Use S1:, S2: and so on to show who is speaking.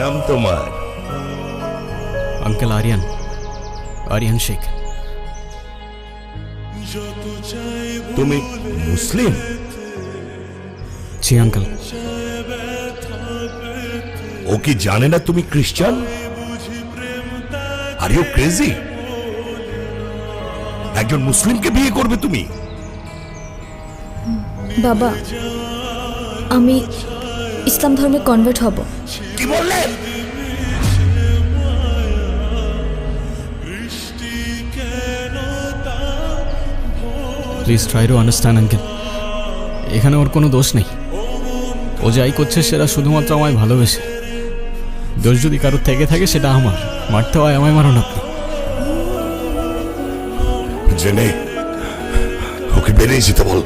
S1: নাম তোমার?
S2: আঙ্কেল আরিয়ান, আরিয়ান শেখ।
S1: তুমি মুসলিম?
S2: জি আঙ্কেল।
S1: ও কি জানে না তুমি খ্রিস্টান? Are you crazy? একজন মুসলিমকে বিয়ে করবে তুমি?
S3: বাবা, আমি ইসলাম ধর্মে কনভার্ট হব।
S1: কি বললে?
S2: Please try to understand uncle, এখানে ওর কোনো দোষ নেই। ও যাই করছে সেটা শুধুমাত্র আমায় ভালোবেসে। দোষ যদি কারোর থেকে থাকে সেটা আমার। মারতে হয় আমায় মারুন আপনি।
S1: জেনে ওকে বেরিয়ে যেতে বল।